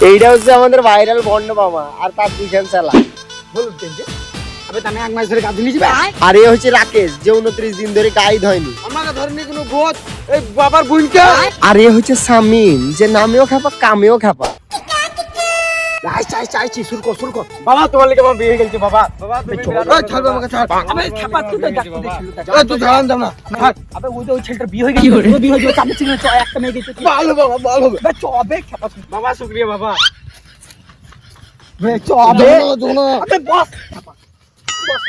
এইটা হচ্ছে আমাদের ভাইরাল বন্ড মামা আর তার দুইখান চালা। হলুদ গেঞ্জি আবে তুমি এক মাস ধরে কাজ নিয়ে যাবে। আর এ হচ্ছে রাকেশ যে 29 দিন ধরে গাইড হয়নি। আমাকে ধরনি কোনো বোধ এই বাবার বুনটা। আর এ হচ্ছে সামিম যে নামেও খাপা কামেও খাপা। চাইছি শুরু কর বাবা তোমার লাগি আমার বিয়ে হয়ে গেছে বাবা তুমি ওই ছাড়বে আমাকে ছাড় আবে ছাপা তুই তো ডাক্তার দেখিলু ওই তুই জানান দাও না ছাড় আবে ওই ছেলেটার বিয়ে হয়ে গেছে ওই বিয়ে হয়ে যাবে চাপে ছিল চ একটা মেয়ে গেছে ভালো বাবা ভালো বে চবে ছাপা বাবা শুকরিয়া বাবা বে চবে আবে বস ছাপা বস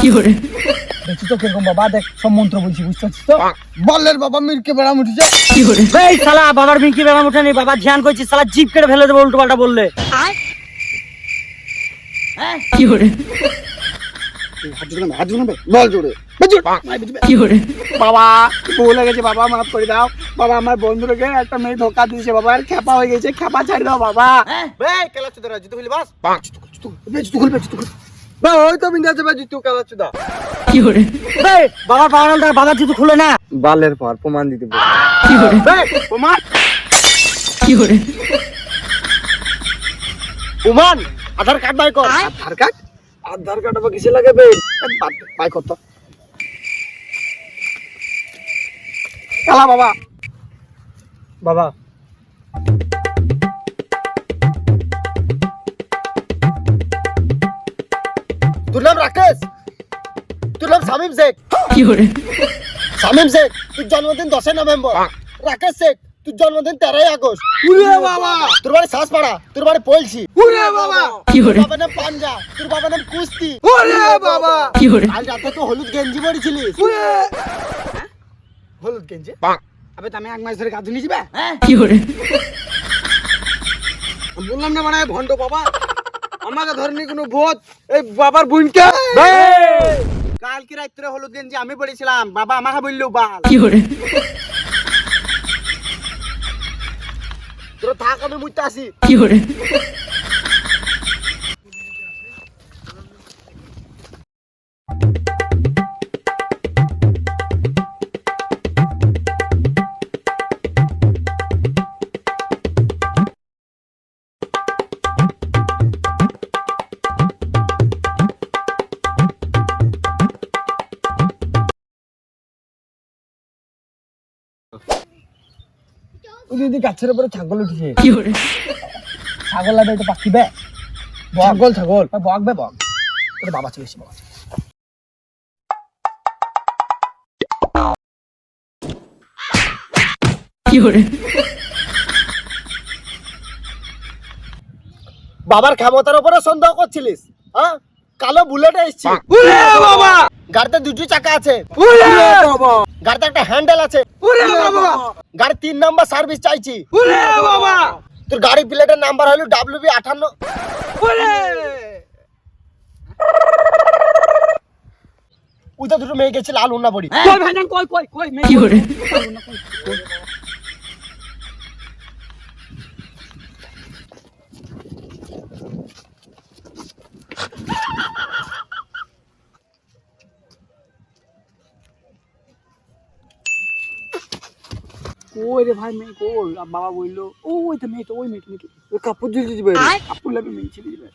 কি করে দেখি তো কিরকম বাবা দেখ সব মন্ত্র বলছি বুঝছিস তো বললের বাবা মিরকে বেড়া উঠেছে কি করে এই শালা বাবার মিরকে বেড়া উঠে নেই বাবা ধ্যান করছি শালা জিভ কেটে ফেলে দেব উল্টো পাল্টা বললে হ্যাঁ কি করে হাত জুড়ে বল জোরে কি করে বাবা ভুল হয়ে গেছে বাবা মাফ করে দাও বাবা আমার বন্ধুকে একটা মেয়ে ধোকা দিয়েছে বাবা আর খেপা হয়ে গেছে খেপা ছাড় দাও বাবা এই কেলা চুদরা জুতো খুলি বাস জুতো খুল ওই তো বিন্দা যাবে জুতো কেলা চুদা কি করে এই বাবা পাগলটা বাবা জুতো খুলে না বালের পর প্রমাণ দিতে বল। কি করে প্রমাণ কি করে প্রমাণ আধার কার্ড বাই কর। আধার কার্ড আবার কিসে লাগে বে বাই কর তো কালা বাবা বাবা তোর নাম রাকেশ, তোর নাম শামিম শেখ। কি করে শামিম শেখ তোর জন্মদিন 10 নভেম্বর। রাকেশ শেখ তোর জন্মদিন 13 আগস্ট। উরে বাবা তোর বাড়ি শ্বাসপাড়া, তোর বাড়ি পলছি। উরে বাবা কি করে বাবার নাম পাঞ্জা, তোর বাবার নাম কুস্তি। উরে বাবা কি করে কাল রাতে তো হলুদ গেঞ্জি পরেছিলিস। উরে হলুদ গেঞ্জি আবে তুমি এক মাস ধরে কাজ নিয়ে যাবে হ্যাঁ কি করে বললাম না মানে ভন্ড বাবা আমাকে ধরনি কোনো বোধ এই বাবার বুনটা কাল কি রাত্রে হলুদ গেঞ্জি আমি পড়েছিলাম বাবা আমাকে বললো বাল কি করে তোর থাক আমি মুইতে আসি। কি করে দিদি গাছের উপরে ছাগল উঠেছে কি করে ছাগল লাগে একটু পাখি বে ছাগল বক বে বক এটা বাবা চলে এসে বাবা কি করে বাবার ক্ষমতার উপরে সন্দেহ করছিলিস? হ্যাঁ, কালো বুলেট এসেছে। উরে বাবা গাড়িতে দুটো চাকা আছে। উরে বাবা গাড়িতে একটা হ্যান্ডেল আছে। উরে বাবা গাড়ি 3 নাম্বার সার্ভিস চাইছি। উরে বাবা তোর গাড়ি প্লেটের নাম্বার হলো WB58। উরে ওইটা দুটো মেয়ে গেছে লাল উন্না পড়ি। কই ভাইজান কই কি করে কই রে ভাই মেয়ে কই বাবা বললো ওই তো মেয়েটা ওই কাপড় ঝুলতে দিবে কাপড় লাগবে মেয়ে ছেড়ে দিবে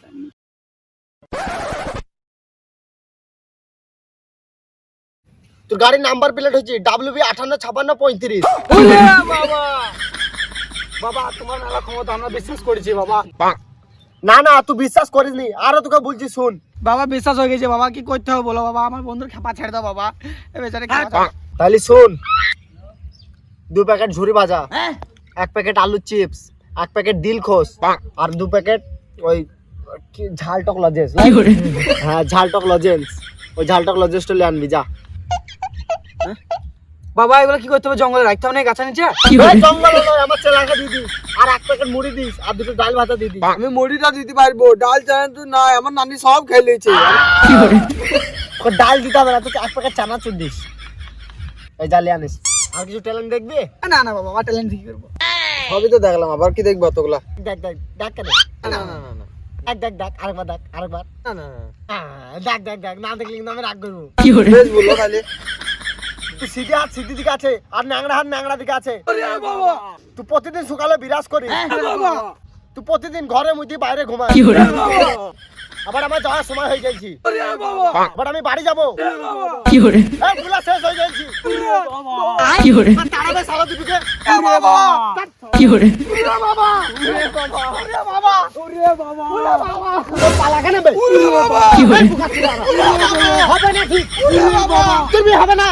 তোর গাড়ির নাম্বার প্লেট হচ্ছে WB585635। ওরে বাবা বাবা তোমার মেলা ক্ষমতা আমরা বিশ্বাস করেছি বাবা না তুই বিশ্বাস করিসনি, আরো তোকে বলছি শুন। বাবা বিশ্বাস হয়ে গেছে বাবা কি করতে হবে বলো বাবা আমার বন্ধুর খেপা ছেড়ে দাও বাবা এ বেচারে তাহলে শুন, 2 প্যাকেট ঝুরি ভাজা, 1 প্যাকেট আলু চিপস, 1 প্যাকেট দিলখোস আর 2 প্যাকেট ওই কি ঝালটক লজেন্স। হ্যাঁ ঝালটক লজেন্স, ওই ঝালটক লজেন্সটা নিয়ে আনবি যা। বাবা এগুলো কি করতে হবে জঙ্গলে রাখতে হবে না গাছের নিচে জঙ্গলে নয়, আমার ছেলেকে দিয়ে দিস আর 1 প্যাকেট মুড়ি দিস আর 2টো ডাল ভাতা দিয়ে দিস। আমি মুড়িটা দিতে পারবো ডাল চানা তো নাই আমার নানি সব খেয়ে নিয়েছে ডাল দিতে হবে না, তোকে 1 প্যাকেট চানাচুর দিস, এই ডালে আনিস। আর কিছু ট্যালেন্ট দেখবি? না বাবা ট্যালেন্ট কি করবো সবই তো দেখলাম আবার কি দেখবো তোগুলা দেখ কেন দেখ আরেকবার দেখ না দেখলি কিন্তু আমি রাগ করবো। বেশ বললো তাহলে তুই সিধে হাত সিধি দিকে আছে আর ন্যাংরা হাত ন্যাংরা দিকে আছে। তুই প্রতিদিন সকালে বিরাজ করিস, তুই প্রতিদিন ঘরে মুই বাইরে ঘুমাস। আবার আমার যাওয়ার সময় হয়ে গেছি, আবার আমি বাড়ি যাবো, গুলা শেষ হয়ে গেছি। তাড়াবে সারা দুটোকে। পালা কেন বে? হবে না ঠিক, তুমি হবে না।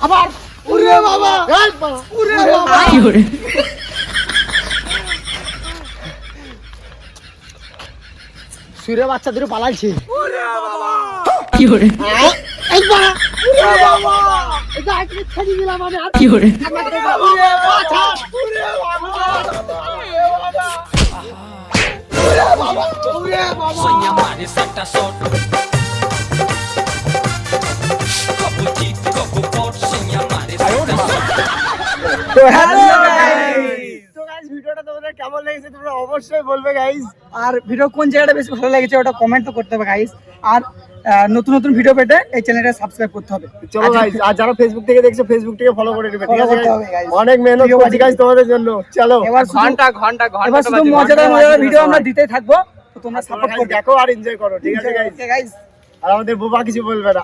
আবার সুরে বাচ্চা দুটো পালাইছে। ভিডিওটা তোমাদের কেমন লেগেছে তোমরা অবশ্যই বলবে গাইস। আর ভিডিও কোন জায়গাটা বেশি ভালো লেগেছে ওটা কমেন্ট করতে হবে গাইস। আর নতুন নতুন ভিডিও পেতে এই চ্যানেলটা সাবস্ক্রাইব করতে হবে। চলো গাইস, আর যারা ফেসবুক থেকে দেখছো ফেসবুক থেকে ফলো করে নেবে, ঠিক আছে করতে হবে guys। অনেক মেহনত করছি গাইস তোমাদের জন্য। চলো এবার এবার শুধু মজাদার ভিডিও আমরা দিতেই থাকবো, তো তোমরা সাপোর্ট করবে, দেখো আর এনজয় করো, ঠিক আছে গাইস। গাইস আর আমাদের বোবা কিছু বলবে না।